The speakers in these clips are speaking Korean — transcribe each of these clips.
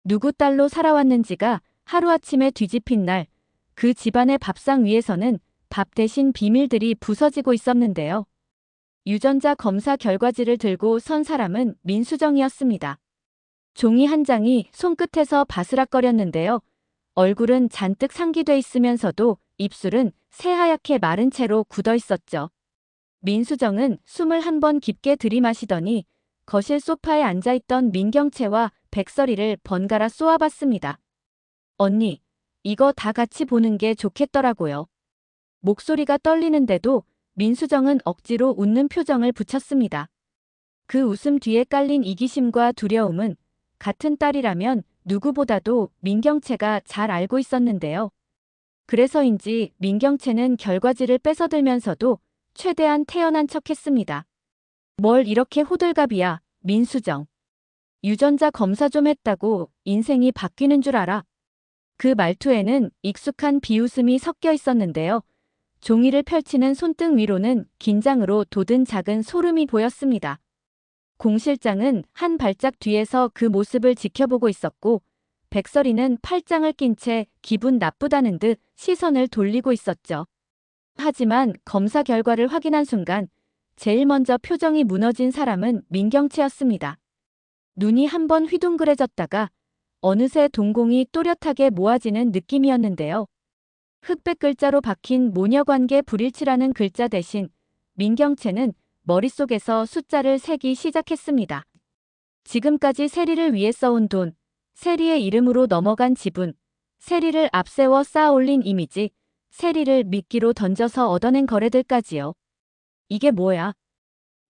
누구 딸로 살아왔는지가 하루아침에 뒤집힌 날, 그 집안의 밥상 위에서는 밥 대신 비밀들이 부서지고 있었는데요. 유전자 검사 결과지를 들고 선 사람은 민수정이었습니다. 종이 한 장이 손끝에서 바스락거렸는데요. 얼굴은 잔뜩 상기돼 있으면서도 입술은 새하얗게 마른 채로 굳어 있었죠. 민수정은 숨을 한 번 깊게 들이마시더니 거실 소파에 앉아있던 민경채와 백설이를 번갈아 쏘아봤습니다. 언니, 이거 다 같이 보는 게 좋겠더라고요. 목소리가 떨리는데도 민수정은 억지로 웃는 표정을 붙였습니다. 그 웃음 뒤에 깔린 이기심과 두려움은 같은 딸이라면 누구보다도 민경채가 잘 알고 있었는데요. 그래서인지 민경채는 결과지를 뺏어들면서도 최대한 태연한 척했습니다. 뭘 이렇게 호들갑이야, 민수정. 유전자 검사 좀 했다고 인생이 바뀌는 줄 알아. 그 말투에는 익숙한 비웃음이 섞여 있었는데요. 종이를 펼치는 손등 위로는 긴장으로 돋은 작은 소름이 보였습니다. 공 실장은 한 발짝 뒤에서 그 모습을 지켜보고 있었고, 백설이는 팔짱을 낀 채 기분 나쁘다는 듯 시선을 돌리고 있었죠. 하지만 검사 결과를 확인한 순간 제일 먼저 표정이 무너진 사람은 민경채였습니다. 눈이 한번 휘둥그레졌다가 어느새 동공이 또렷하게 모아지는 느낌이었는데요. 흑백 글자로 박힌 모녀관계 불일치라는 글자 대신 민경채는 머릿속에서 숫자를 세기 시작했습니다. 지금까지 세리를 위해 써온 돈, 세리의 이름으로 넘어간 지분, 세리를 앞세워 쌓아올린 이미지, 세리를 미끼로 던져서 얻어낸 거래들까지요. 이게 뭐야?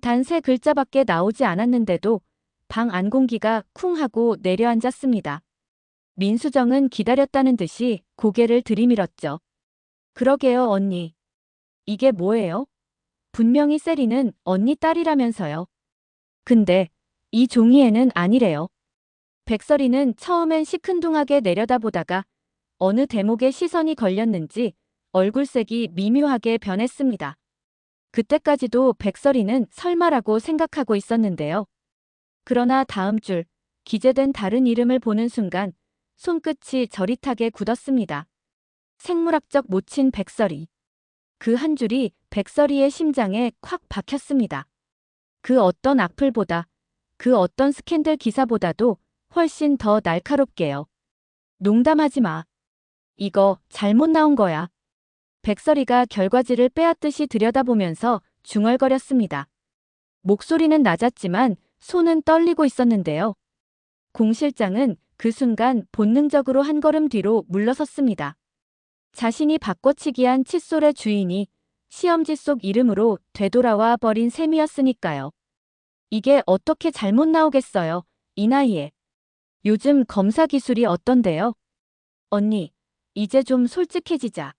단 세 글자밖에 나오지 않았는데도 방 안 공기가 쿵 하고 내려앉았습니다. 민수정은 기다렸다는 듯이 고개를 들이밀었죠. 그러게요, 언니. 이게 뭐예요? 분명히 세리는 언니 딸이라면서요. 근데 이 종이에는 아니래요. 백설이는 처음엔 시큰둥하게 내려다보다가 어느 대목에 시선이 걸렸는지 얼굴색이 미묘하게 변했습니다. 그때까지도 백설이는 설마라고 생각하고 있었는데요. 그러나 다음 줄, 기재된 다른 이름을 보는 순간 손끝이 저릿하게 굳었습니다. 생물학적 모친 백설이. 그 한 줄이 백설이의 심장에 콱 박혔습니다. 그 어떤 악플보다, 그 어떤 스캔들 기사보다도 훨씬 더 날카롭게요. 농담하지 마. 이거 잘못 나온 거야. 백설이가 결과지를 빼앗듯이 들여다보면서 중얼거렸습니다. 목소리는 낮았지만 손은 떨리고 있었는데요. 공 실장은 그 순간 본능적으로 한 걸음 뒤로 물러섰습니다. 자신이 바꿔치기한 칫솔의 주인이 시험지 속 이름으로 되돌아와 버린 셈이었으니까요. 이게 어떻게 잘못 나오겠어요, 이 나이에. 요즘 검사 기술이 어떤데요? 언니, 이제 좀 솔직해지자.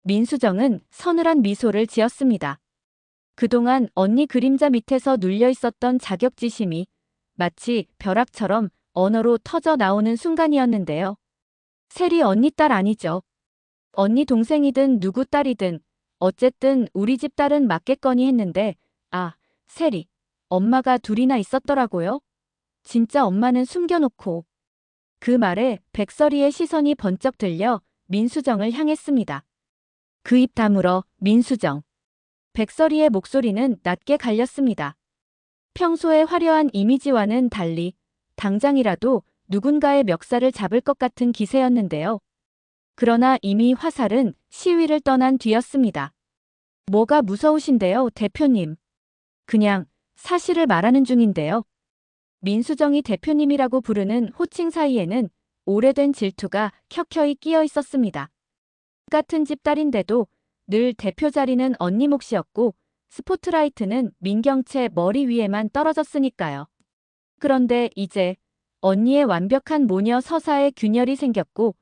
민수정은 서늘한 미소를 지었습니다. 그동안 언니 그림자 밑에서 눌려 있었던 자격지심이 마치 벼락처럼 언어로 터져 나오는 순간이었는데요. 세리 언니 딸 아니죠. 언니 동생이든 누구 딸이든 어쨌든 우리 집 딸은 맞겠거니 했는데, 아, 세리, 엄마가 둘이나 있었더라고요. 진짜 엄마는 숨겨놓고. 그 말에 백설이의 시선이 번쩍 들려 민수정을 향했습니다. 그 입 다물어, 민수정. 백설이의 목소리는 낮게 갈렸습니다. 평소의 화려한 이미지와는 달리 당장이라도 누군가의 멱살을 잡을 것 같은 기세였는데요. 그러나 이미 화살은 시위를 떠난 뒤였습니다. 뭐가 무서우신데요, 대표님? 그냥 사실을 말하는 중인데요. 민수정이 대표님이라고 부르는 호칭 사이에는 오래된 질투가 켜켜이 끼어 있었습니다. 같은 집 딸인데도 늘 대표 자리는 언니 몫이었고 스포트라이트는 민경채 머리 위에만 떨어졌으니까요. 그런데 이제 언니의 완벽한 모녀 서사에 균열이 생겼고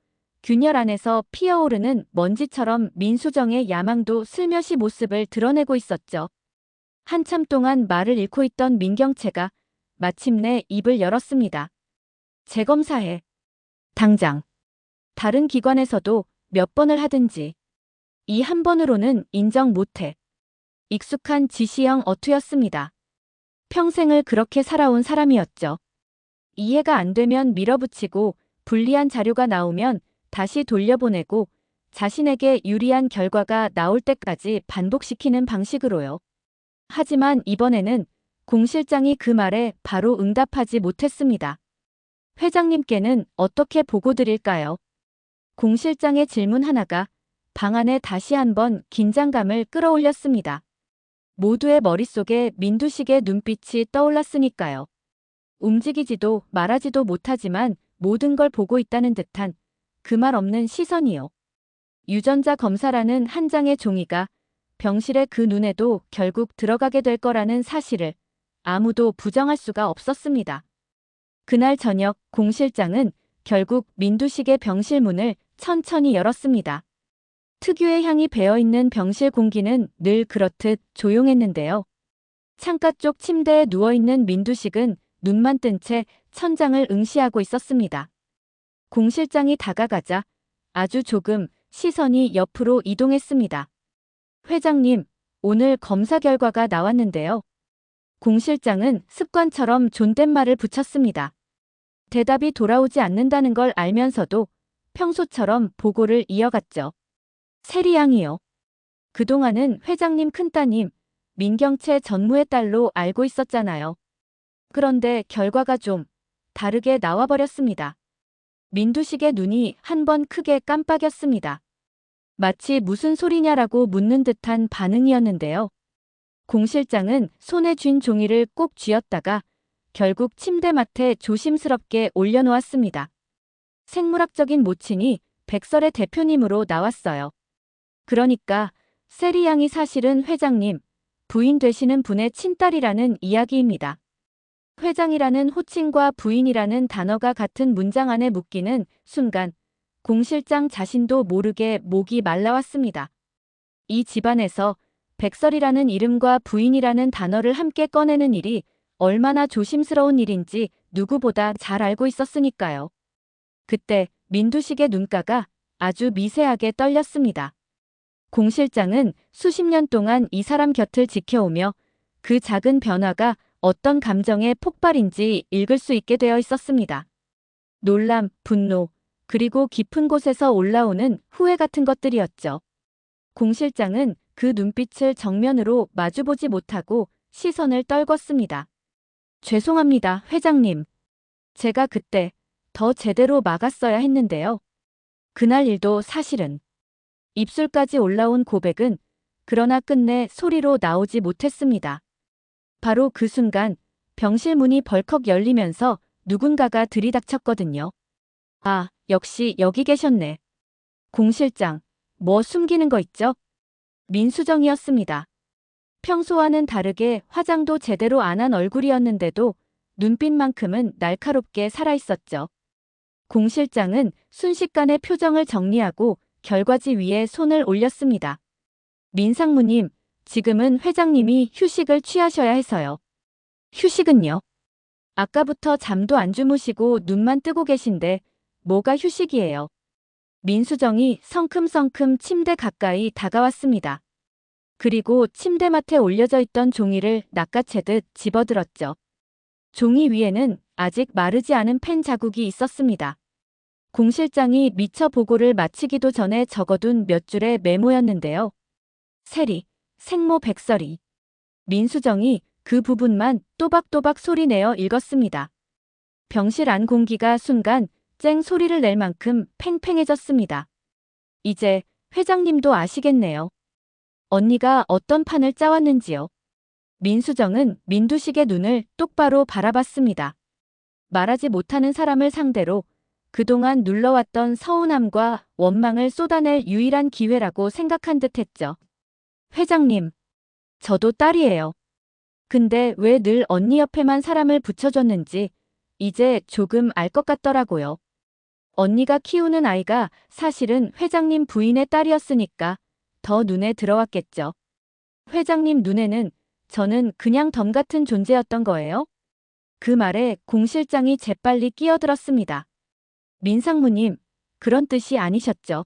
균열 안에서 피어오르는 먼지처럼 민수정의 야망도 슬며시 모습을 드러내고 있었죠. 한참 동안 말을 잃고 있던 민경채가 마침내 입을 열었습니다. 재검사해. 당장. 다른 기관에서도 몇 번을 하든지. 이 한 번으로는 인정 못해. 익숙한 지시형 어투였습니다. 평생을 그렇게 살아온 사람이었죠. 이해가 안 되면 밀어붙이고 불리한 자료가 나오면 다시 돌려보내고 자신에게 유리한 결과가 나올 때까지 반복시키는 방식으로요. 하지만 이번에는 공 실장이 그 말에 바로 응답하지 못했습니다. 회장님께는 어떻게 보고 드릴까요? 공 실장의 질문 하나가 방 안에 다시 한번 긴장감을 끌어올렸습니다. 모두의 머릿속에 민두식의 눈빛이 떠올랐으니까요. 움직이지도 말하지도 못하지만 모든 걸 보고 있다는 듯한 그 말 없는 시선이요. 유전자 검사라는 한 장의 종이가 병실의 그 눈에도 결국 들어가게 될 거라는 사실을 아무도 부정할 수가 없었습니다. 그날 저녁 공 실장은 결국 민두식의 병실 문을 천천히 열었습니다. 특유의 향이 배어있는 병실 공기는 늘 그렇듯 조용했는데요. 창가 쪽 침대에 누워있는 민두식은 눈만 뜬 채 천장을 응시하고 있었습니다. 공 실장이 다가가자 아주 조금 시선이 옆으로 이동했습니다. 회장님, 오늘 검사 결과가 나왔는데요. 공 실장은 습관처럼 존댓말을 붙였습니다. 대답이 돌아오지 않는다는 걸 알면서도 평소처럼 보고를 이어갔죠. 세리 양이요. 그동안은 회장님 큰따님, 민경채 전무의 딸로 알고 있었잖아요. 그런데 결과가 좀 다르게 나와버렸습니다. 민두식의 눈이 한 번 크게 깜빡였습니다. 마치 무슨 소리냐라고 묻는 듯한 반응이었는데요. 공 실장은 손에 쥔 종이를 꼭 쥐었다가 결국 침대맡에 조심스럽게 올려놓았습니다. 생물학적인 모친이 백설의 대표님으로 나왔어요. 그러니까 세리 양이 사실은 회장님, 부인 되시는 분의 친딸이라는 이야기입니다. 회장이라는 호칭과 부인이라는 단어가 같은 문장 안에 묶이는 순간 공 실장 자신도 모르게 목이 말라왔습니다. 이 집안에서 백설이라는 이름과 부인이라는 단어를 함께 꺼내는 일이 얼마나 조심스러운 일인지 누구보다 잘 알고 있었으니까요. 그때 민두식의 눈가가 아주 미세하게 떨렸습니다. 공 실장은 수십 년 동안 이 사람 곁을 지켜오며 그 작은 변화가 어떤 감정의 폭발인지 읽을 수 있게 되어 있었습니다. 놀람, 분노, 그리고 깊은 곳에서 올라오는 후회 같은 것들이었죠. 공 실장은 그 눈빛을 정면으로 마주보지 못하고 시선을 떨궜습니다. 죄송합니다, 회장님. 제가 그때 더 제대로 막았어야 했는데요. 그날 일도 사실은 입술까지 올라온 고백은 그러나 끝내 소리로 나오지 못했습니다. 바로 그 순간 병실 문이 벌컥 열리면서 누군가가 들이닥쳤거든요. 아, 역시 여기 계셨네. 공 실장, 뭐 숨기는 거 있죠? 민수정이었습니다. 평소와는 다르게 화장도 제대로 안 한 얼굴이었는데도 눈빛만큼은 날카롭게 살아있었죠. 공 실장은 순식간에 표정을 정리하고 결과지 위에 손을 올렸습니다. 민상무님, 지금은 회장님이 휴식을 취하셔야 해서요. 휴식은요? 아까부터 잠도 안 주무시고 눈만 뜨고 계신데 뭐가 휴식이에요? 민수정이 성큼성큼 침대 가까이 다가왔습니다. 그리고 침대맡에 올려져 있던 종이를 낚아채듯 집어들었죠. 종이 위에는 아직 마르지 않은 펜 자국이 있었습니다. 공 실장이 미처 보고를 마치기도 전에 적어둔 몇 줄의 메모였는데요. 세리, 생모 백설이. 민수정이 그 부분만 또박또박 소리내어 읽었습니다. 병실 안 공기가 순간 쨍 소리를 낼 만큼 팽팽해졌습니다. 이제 회장님도 아시겠네요. 언니가 어떤 판을 짜왔는지요. 민수정은 민두식의 눈을 똑바로 바라봤습니다. 말하지 못하는 사람을 상대로 그동안 눌러왔던 서운함과 원망을 쏟아낼 유일한 기회라고 생각한 듯 했죠. 회장님, 저도 딸이에요. 근데 왜 늘 언니 옆에만 사람을 붙여줬는지 이제 조금 알 것 같더라고요. 언니가 키우는 아이가 사실은 회장님 부인의 딸이었으니까 더 눈에 들어왔겠죠. 회장님 눈에는 저는 그냥 덤 같은 존재였던 거예요? 그 말에 공 실장이 재빨리 끼어들었습니다. 민상무님, 그런 뜻이 아니셨죠.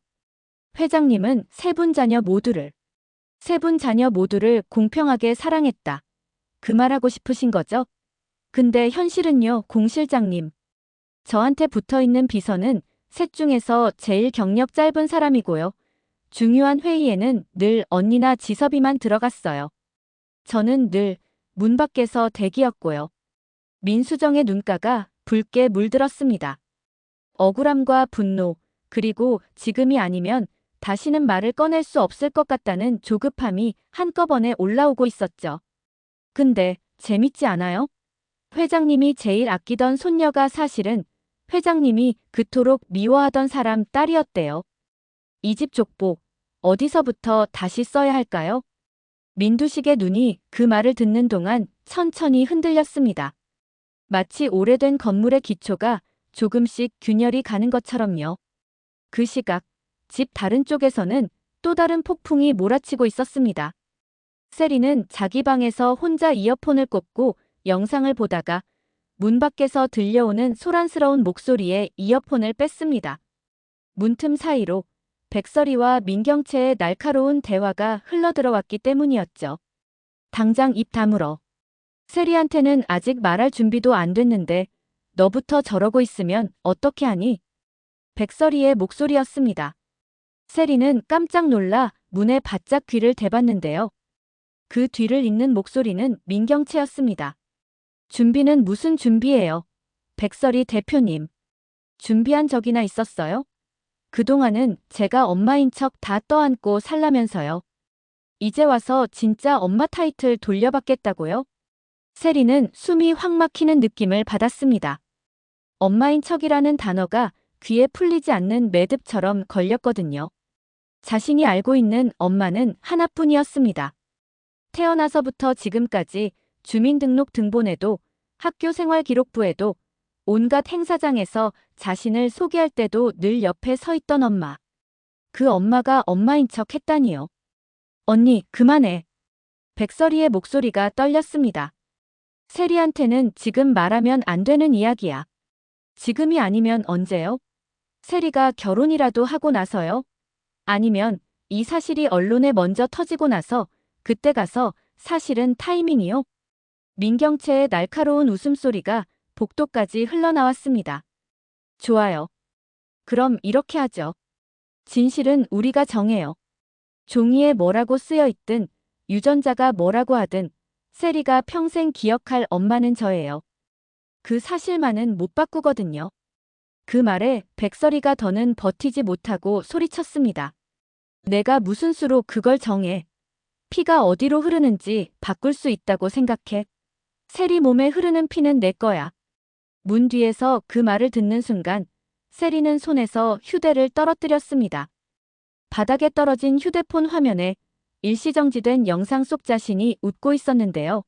회장님은 세 분 자녀 모두를 공평하게 사랑했다. 그 말하고 싶으신 거죠? 근데 현실은요, 공 실장님. 저한테 붙어있는 비서는 셋 중에서 제일 경력 짧은 사람이고요. 중요한 회의에는 늘 언니나 지섭이만 들어갔어요. 저는 늘 문 밖에서 대기였고요. 민수정의 눈가가 붉게 물들었습니다. 억울함과 분노, 그리고 지금이 아니면 다시는 말을 꺼낼 수 없을 것 같다는 조급함이 한꺼번에 올라오고 있었죠. 근데 재밌지 않아요? 회장님이 제일 아끼던 손녀가 사실은 회장님이 그토록 미워하던 사람 딸이었대요. 이 집 족보, 어디서부터 다시 써야 할까요? 민두식의 눈이 그 말을 듣는 동안 천천히 흔들렸습니다. 마치 오래된 건물의 기초가 조금씩 균열이 가는 것처럼요. 그 시각, 집 다른 쪽에서는 또 다른 폭풍이 몰아치고 있었습니다. 세리는 자기 방에서 혼자 이어폰을 꽂고 영상을 보다가 문 밖에서 들려오는 소란스러운 목소리에 이어폰을 뺐습니다. 문틈 사이로 백설이와 민경채의 날카로운 대화가 흘러들어왔기 때문이었죠. 당장 입 다물어. 세리한테는 아직 말할 준비도 안 됐는데 너부터 저러고 있으면 어떻게 하니? 백설이의 목소리였습니다. 세리는 깜짝 놀라 문에 바짝 귀를 대봤는데요. 그 뒤를 잇는 목소리는 민경채였습니다. 준비는 무슨 준비예요? 백설이 대표님. 준비한 적이나 있었어요? 그동안은 제가 엄마인 척 다 떠안고 살라면서요. 이제 와서 진짜 엄마 타이틀 돌려받겠다고요? 세리는 숨이 확 막히는 느낌을 받았습니다. 엄마인 척이라는 단어가 귀에 풀리지 않는 매듭처럼 걸렸거든요. 자신이 알고 있는 엄마는 하나뿐이었습니다. 태어나서부터 지금까지 주민등록 등본에도 학교 생활기록부에도 온갖 행사장에서 자신을 소개할 때도 늘 옆에 서 있던 엄마. 그 엄마가 엄마인 척 했다니요. 언니, 그만해. 백설이의 목소리가 떨렸습니다. 세리한테는 지금 말하면 안 되는 이야기야. 지금이 아니면 언제요? 세리가 결혼이라도 하고 나서요? 아니면 이 사실이 언론에 먼저 터지고 나서 그때 가서 사실은 타이밍이요? 민경채의 날카로운 웃음소리가 복도까지 흘러나왔습니다. 좋아요. 그럼 이렇게 하죠. 진실은 우리가 정해요. 종이에 뭐라고 쓰여 있든 유전자가 뭐라고 하든 세리가 평생 기억할 엄마는 저예요. 그 사실만은 못 바꾸거든요. 그 말에 백설이가 더는 버티지 못하고 소리쳤습니다. 내가 무슨 수로 그걸 정해. 피가 어디로 흐르는지 바꿀 수 있다고 생각해. 세리 몸에 흐르는 피는 내 거야. 문 뒤에서 그 말을 듣는 순간 세리는 손에서 휴대를 떨어뜨렸습니다. 바닥에 떨어진 휴대폰 화면에 일시정지된 영상 속 자신이 웃고 있었는데요.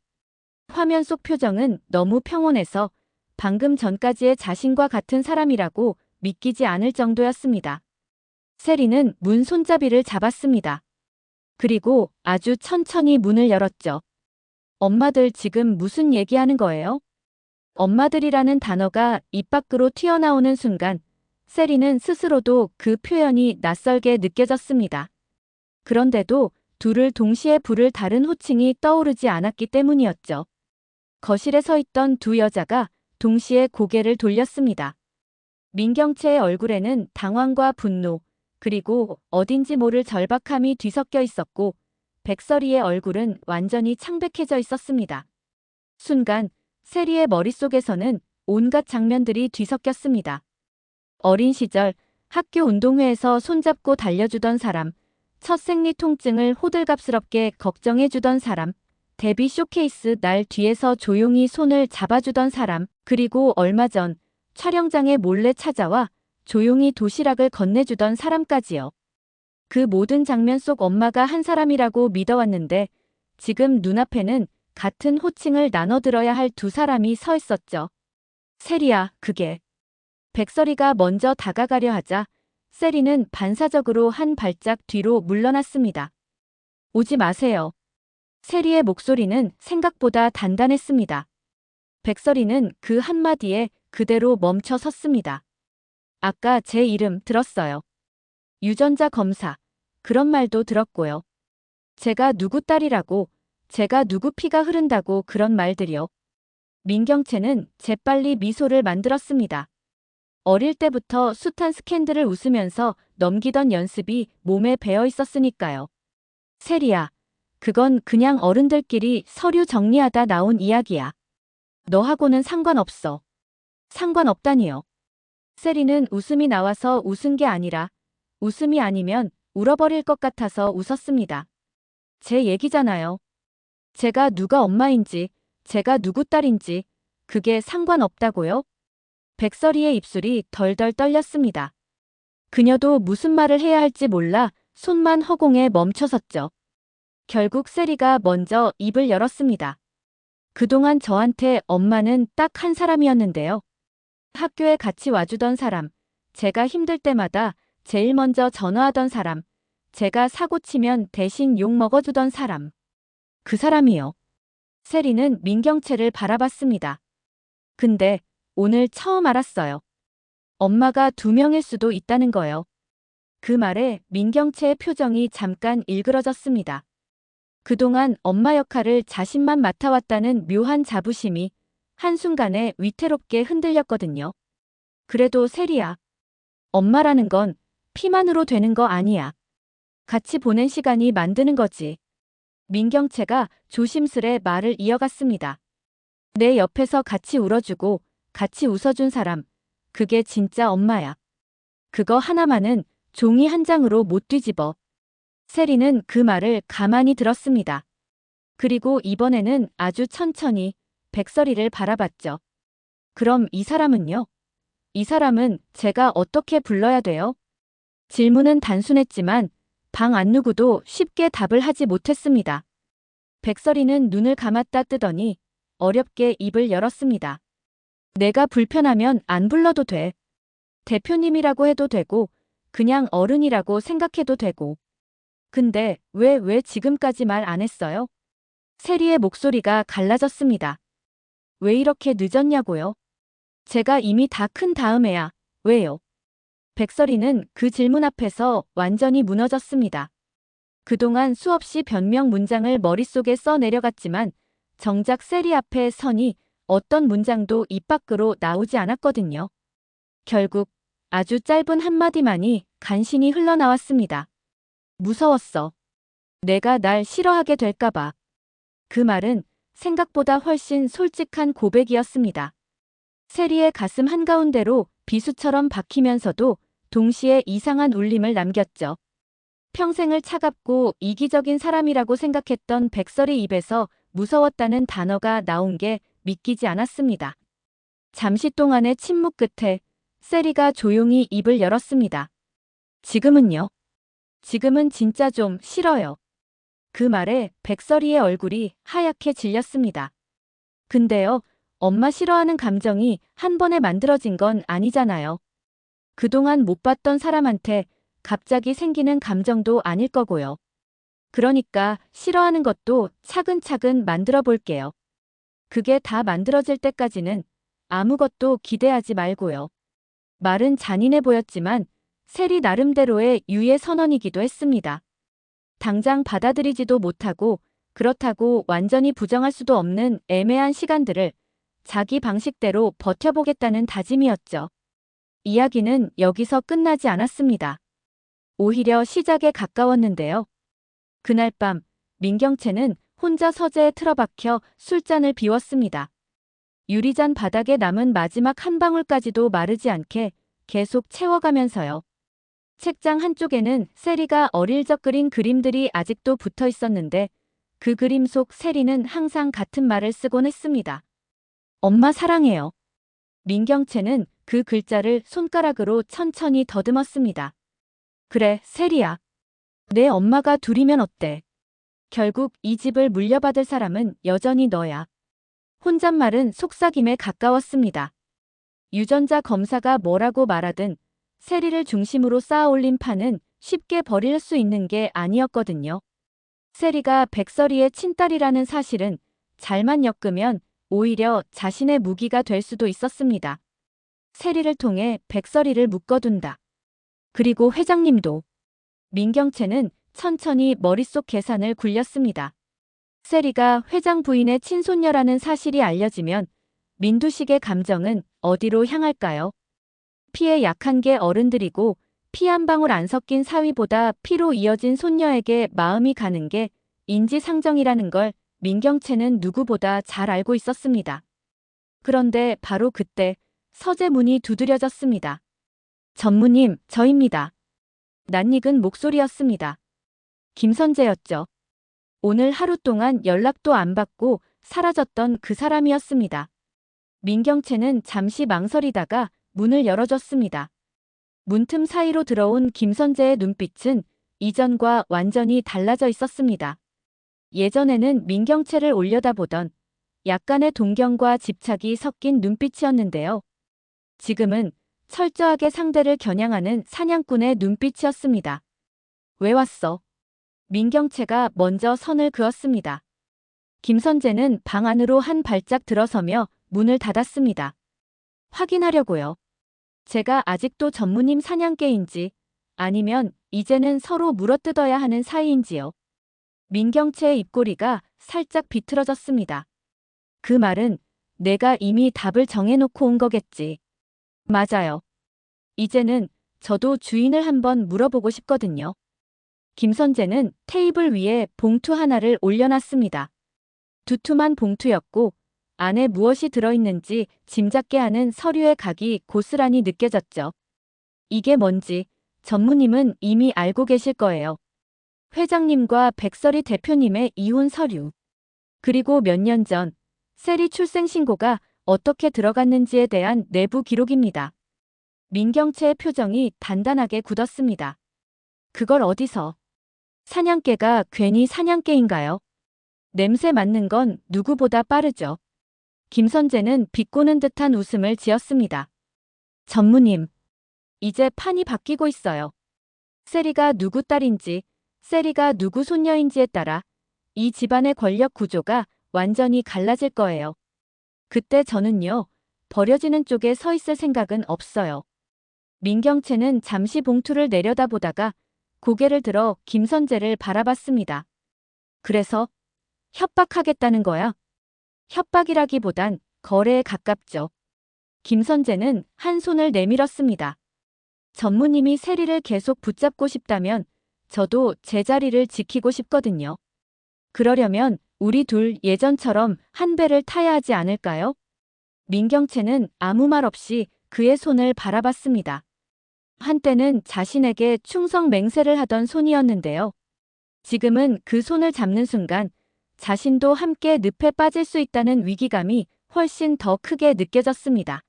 화면 속 표정은 너무 평온해서 방금 전까지의 자신과 같은 사람이라고 믿기지 않을 정도였습니다. 세리는 문 손잡이를 잡았습니다. 그리고 아주 천천히 문을 열었죠. 엄마들 지금 무슨 얘기하는 거예요? 엄마들이라는 단어가 입 밖으로 튀어나오는 순간 세리는 스스로도 그 표현이 낯설게 느껴졌습니다. 그런데도 둘을 동시에 부를 다른 호칭이 떠오르지 않았기 때문이었죠. 거실에 서 있던 두 여자가 동시에 고개를 돌렸습니다. 민경채의 얼굴에는 당황과 분노, 그리고 어딘지 모를 절박함이 뒤섞여 있었고 백설이의 얼굴은 완전히 창백해져 있었습니다. 순간 세리의 머릿속에서는 온갖 장면들이 뒤섞였습니다. 어린 시절 학교 운동회에서 손잡고 달려주던 사람, 첫 생리 통증을 호들갑스럽게 걱정해주던 사람, 데뷔 쇼케이스 날 뒤에서 조용히 손을 잡아주던 사람, 그리고 얼마 전 촬영장에 몰래 찾아와 조용히 도시락을 건네주던 사람까지요. 그 모든 장면 속 엄마가 한 사람이라고 믿어왔는데 지금 눈앞에는 같은 호칭을 나눠 들어야 할 두 사람이 서 있었죠. 세리야, 그게. 백설이가 먼저 다가가려 하자 세리는 반사적으로 한 발짝 뒤로 물러났습니다. 오지 마세요. 세리의 목소리는 생각보다 단단했습니다. 백설이는 그 한마디에 그대로 멈춰 섰습니다. 아까 제 이름 들었어요. 유전자 검사. 그런 말도 들었고요. 제가 누구 딸이라고, 제가 누구 피가 흐른다고 그런 말들이요. 민경채는 재빨리 미소를 만들었습니다. 어릴 때부터 숱한 스캔들을 웃으면서 넘기던 연습이 몸에 배어 있었으니까요. 세리야, 그건 그냥 어른들끼리 서류 정리하다 나온 이야기야. 너하고는 상관없어. 상관없다니요. 세리는 웃음이 나와서 웃은 게 아니라 웃음이 아니면 울어버릴 것 같아서 웃었습니다. 제 얘기잖아요. 제가 누가 엄마인지, 제가 누구 딸인지, 그게 상관없다고요? 백설이의 입술이 덜덜 떨렸습니다. 그녀도 무슨 말을 해야 할지 몰라 손만 허공에 멈춰섰죠. 결국 세리가 먼저 입을 열었습니다. 그동안 저한테 엄마는 딱 한 사람이었는데요. 학교에 같이 와주던 사람, 제가 힘들 때마다 제일 먼저 전화하던 사람, 제가 사고 치면 대신 욕 먹어주던 사람. 그 사람이요. 세리는 민경채를 바라봤습니다. 근데 오늘 처음 알았어요. 엄마가 두 명일 수도 있다는 거요. 그 말에 민경채의 표정이 잠깐 일그러졌습니다. 그동안 엄마 역할을 자신만 맡아왔다는 묘한 자부심이 한순간에 위태롭게 흔들렸거든요. 그래도 세리야, 엄마라는 건 피만으로 되는 거 아니야. 같이 보낸 시간이 만드는 거지. 민경채가 조심스레 말을 이어갔습니다. 내 옆에서 같이 울어주고 같이 웃어준 사람, 그게 진짜 엄마야. 그거 하나만은 종이 한 장으로 못 뒤집어. 세리는 그 말을 가만히 들었습니다. 그리고 이번에는 아주 천천히 백설이를 바라봤죠. 그럼 이 사람은요? 이 사람은 제가 어떻게 불러야 돼요? 질문은 단순했지만 방 안 누구도 쉽게 답을 하지 못했습니다. 백설이는 눈을 감았다 뜨더니 어렵게 입을 열었습니다. 내가 불편하면 안 불러도 돼. 대표님이라고 해도 되고 그냥 어른이라고 생각해도 되고. 근데 왜 지금까지 말 안 했어요? 세리의 목소리가 갈라졌습니다. 왜 이렇게 늦었냐고요? 제가 이미 다 큰 다음에야. 왜요? 백설이는 그 질문 앞에서 완전히 무너졌습니다. 그동안 수없이 변명 문장을 머릿속에 써 내려갔지만 정작 세리 앞에 서니 어떤 문장도 입 밖으로 나오지 않았거든요. 결국 아주 짧은 한마디만이 간신히 흘러나왔습니다. 무서웠어. 내가 날 싫어하게 될까봐. 그 말은 생각보다 훨씬 솔직한 고백이었습니다. 세리의 가슴 한가운데로 비수처럼 박히면서도 동시에 이상한 울림을 남겼죠. 평생을 차갑고 이기적인 사람이라고 생각했던 백설이 입에서 무서웠다는 단어가 나온 게 믿기지 않았습니다. 잠시 동안의 침묵 끝에 세리가 조용히 입을 열었습니다. 지금은요? 지금은 진짜 좀 싫어요. 그 말에 백설이의 얼굴이 하얗게 질렸습니다. 근데요, 엄마 싫어하는 감정이 한 번에 만들어진 건 아니잖아요. 그동안 못 봤던 사람한테 갑자기 생기는 감정도 아닐 거고요. 그러니까 싫어하는 것도 차근차근 만들어 볼게요. 그게 다 만들어질 때까지는 아무것도 기대하지 말고요. 말은 잔인해 보였지만 세리 나름대로의 유예 선언이기도 했습니다. 당장 받아들이지도 못하고 그렇다고 완전히 부정할 수도 없는 애매한 시간들을 자기 방식대로 버텨보겠다는 다짐이었죠. 이야기는 여기서 끝나지 않았습니다. 오히려 시작에 가까웠는데요. 그날 밤 민경채는 혼자 서재에 틀어박혀 술잔을 비웠습니다. 유리잔 바닥에 남은 마지막 한 방울까지도 마르지 않게 계속 채워가면서요. 책장 한쪽에는 세리가 어릴 적 그린 그림들이 아직도 붙어 있었는데 그 그림 속 세리는 항상 같은 말을 쓰곤 했습니다. 엄마 사랑해요. 민경채는 그 글자를 손가락으로 천천히 더듬었습니다. 그래, 세리야. 내 엄마가 둘이면 어때? 결국 이 집을 물려받을 사람은 여전히 너야. 혼잣말은 속삭임에 가까웠습니다. 유전자 검사가 뭐라고 말하든 세리를 중심으로 쌓아올린 판은 쉽게 버릴 수 있는 게 아니었거든요. 세리가 백설이의 친딸이라는 사실은 잘만 엮으면 오히려 자신의 무기가 될 수도 있었습니다. 세리를 통해 백설이를 묶어둔다. 그리고 회장님도. 민경채는 천천히 머릿속 계산을 굴렸습니다. 세리가 회장 부인의 친손녀라는 사실이 알려지면 민두식의 감정은 어디로 향할까요? 피에 약한 게 어른들이고 피 한 방울 안 섞인 사위보다 피로 이어진 손녀에게 마음이 가는 게 인지상정이라는 걸 민경채는 누구보다 잘 알고 있었습니다. 그런데 바로 그때 서재 문이 두드려졌습니다. 전무님, 저입니다. 낯익은 목소리였습니다. 김선재였죠. 오늘 하루 동안 연락도 안 받고 사라졌던 그 사람이었습니다. 민경채는 잠시 망설이다가 문을 열어줬습니다. 문틈 사이로 들어온 김선재의 눈빛은 이전과 완전히 달라져 있었습니다. 예전에는 민경채를 올려다보던 약간의 동경과 집착이 섞인 눈빛이었는데요. 지금은 철저하게 상대를 겨냥하는 사냥꾼의 눈빛이었습니다. 왜 왔어? 민경채가 먼저 선을 그었습니다. 김선재는 방 안으로 한 발짝 들어서며 문을 닫았습니다. 확인하려고요. 제가 아직도 전무님 사냥개인지 아니면 이제는 서로 물어뜯어야 하는 사이인지요. 민경채의 입꼬리가 살짝 비틀어졌습니다. 그 말은 내가 이미 답을 정해놓고 온 거겠지. 맞아요. 이제는 저도 주인을 한번 물어보고 싶거든요. 김선재는 테이블 위에 봉투 하나를 올려놨습니다. 두툼한 봉투였고 안에 무엇이 들어있는지 짐작게 하는 서류의 각이 고스란히 느껴졌죠. 이게 뭔지 전무님은 이미 알고 계실 거예요. 회장님과 백설이 대표님의 이혼 서류. 그리고 몇 년 전 세리 출생신고가 어떻게 들어갔는지에 대한 내부 기록입니다. 민경채의 표정이 단단하게 굳었습니다. 그걸 어디서? 사냥개가 괜히 사냥개인가요? 냄새 맡는 건 누구보다 빠르죠. 김선재는 비꼬는 듯한 웃음을 지었습니다. 전무님, 이제 판이 바뀌고 있어요. 세리가 누구 딸인지, 세리가 누구 손녀인지에 따라 이 집안의 권력 구조가 완전히 갈라질 거예요. 그때 저는요, 버려지는 쪽에 서 있을 생각은 없어요. 민경채는 잠시 봉투를 내려다보다가 고개를 들어 김선재를 바라봤습니다. 그래서 협박하겠다는 거야? 협박이라기보단 거래에 가깝죠. 김선재는 한 손을 내밀었습니다. 전무님이 세리를 계속 붙잡고 싶다면 저도 제 자리를 지키고 싶거든요. 그러려면 우리 둘 예전처럼 한 배를 타야 하지 않을까요? 민경채는 아무 말 없이 그의 손을 바라봤습니다. 한때는 자신에게 충성 맹세를 하던 손이었는데요. 지금은 그 손을 잡는 순간 자신도 함께 늪에 빠질 수 있다는 위기감이 훨씬 더 크게 느껴졌습니다.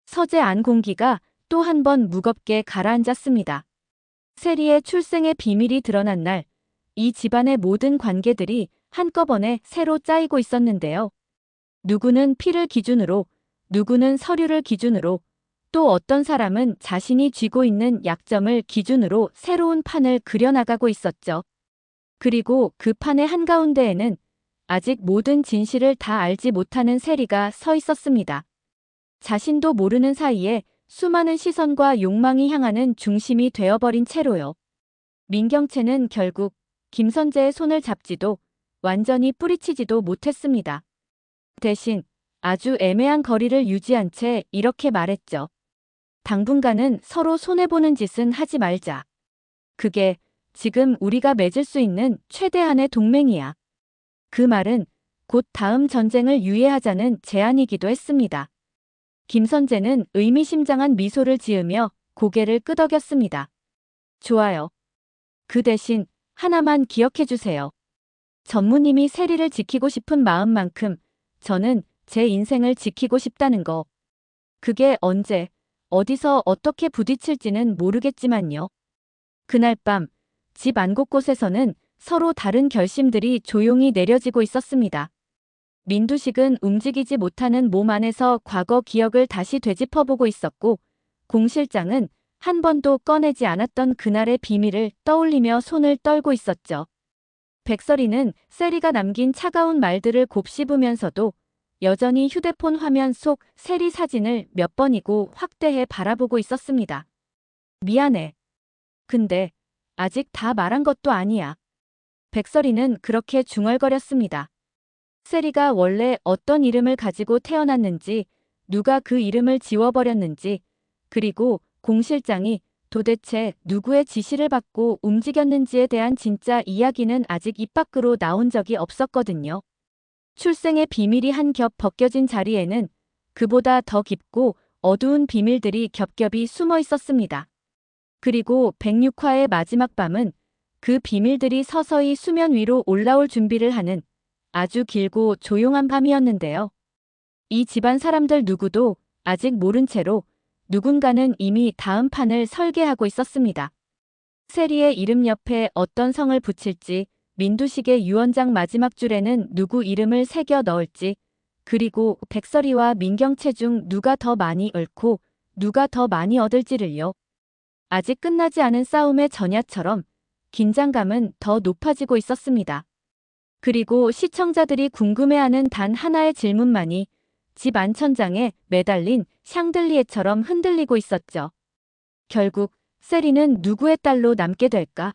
서재 안 공기가 또 한 번 무겁게 가라앉았습니다. 세리의 출생의 비밀이 드러난 날, 이 집안의 모든 관계들이 한꺼번에 새로 짜이고 있었는데요. 누구는 피를 기준으로, 누구는 서류를 기준으로, 또 어떤 사람은 자신이 쥐고 있는 약점을 기준으로 새로운 판을 그려나가고 있었죠. 그리고 그 판의 한가운데에는 아직 모든 진실을 다 알지 못하는 세리가 서 있었습니다. 자신도 모르는 사이에 수많은 시선과 욕망이 향하는 중심이 되어버린 채로요. 민경채는 결국 김선재의 손을 잡지도 완전히 뿌리치지도 못했습니다. 대신 아주 애매한 거리를 유지한 채 이렇게 말했죠. 당분간은 서로 손해보는 짓은 하지 말자. 그게 지금 우리가 맺을 수 있는 최대한의 동맹이야. 그 말은 곧 다음 전쟁을 유예하자는 제안이기도 했습니다. 김선재는 의미심장한 미소를 지으며 고개를 끄덕였습니다. 좋아요. 그 대신 하나만 기억해 주세요. 전무님이 세리를 지키고 싶은 마음만큼 저는 제 인생을 지키고 싶다는 거. 그게 언제, 어디서 어떻게 부딪힐지는 모르겠지만요. 그날 밤, 집 안 곳곳에서는 서로 다른 결심들이 조용히 내려지고 있었습니다. 민두식은 움직이지 못하는 몸 안에서 과거 기억을 다시 되짚어보고 있었고, 공 실장은 한 번도 꺼내지 않았던 그날의 비밀을 떠올리며 손을 떨고 있었죠. 백설이는 세리가 남긴 차가운 말들을 곱씹으면서도 여전히 휴대폰 화면 속 세리 사진을 몇 번이고 확대해 바라보고 있었습니다. 미안해. 근데 아직 다 말한 것도 아니야. 백설이는 그렇게 중얼거렸습니다. 세리가 원래 어떤 이름을 가지고 태어났는지, 누가 그 이름을 지워버렸는지, 그리고 공 실장이 도대체 누구의 지시를 받고 움직였는지에 대한 진짜 이야기는 아직 입 밖으로 나온 적이 없었거든요. 출생의 비밀이 한 겹 벗겨진 자리에는 그보다 더 깊고 어두운 비밀들이 겹겹이 숨어 있었습니다. 그리고 106화의 마지막 밤은 그 비밀들이 서서히 수면 위로 올라올 준비를 하는 아주 길고 조용한 밤이었는데요. 이 집안 사람들 누구도 아직 모른 채로 누군가는 이미 다음 판을 설계하고 있었습니다. 세리의 이름 옆에 어떤 성을 붙일지, 민두식의 유언장 마지막 줄에는 누구 이름을 새겨 넣을지, 그리고 백설이와 민경채 중 누가 더 많이 얽고 누가 더 많이 얻을지를요. 아직 끝나지 않은 싸움의 전야처럼 긴장감은 더 높아지고 있었습니다. 그리고 시청자들이 궁금해하는 단 하나의 질문만이 집 안천장에 매달린 샹들리에처럼 흔들리고 있었죠. 결국 세리는 누구의 딸로 남게 될까?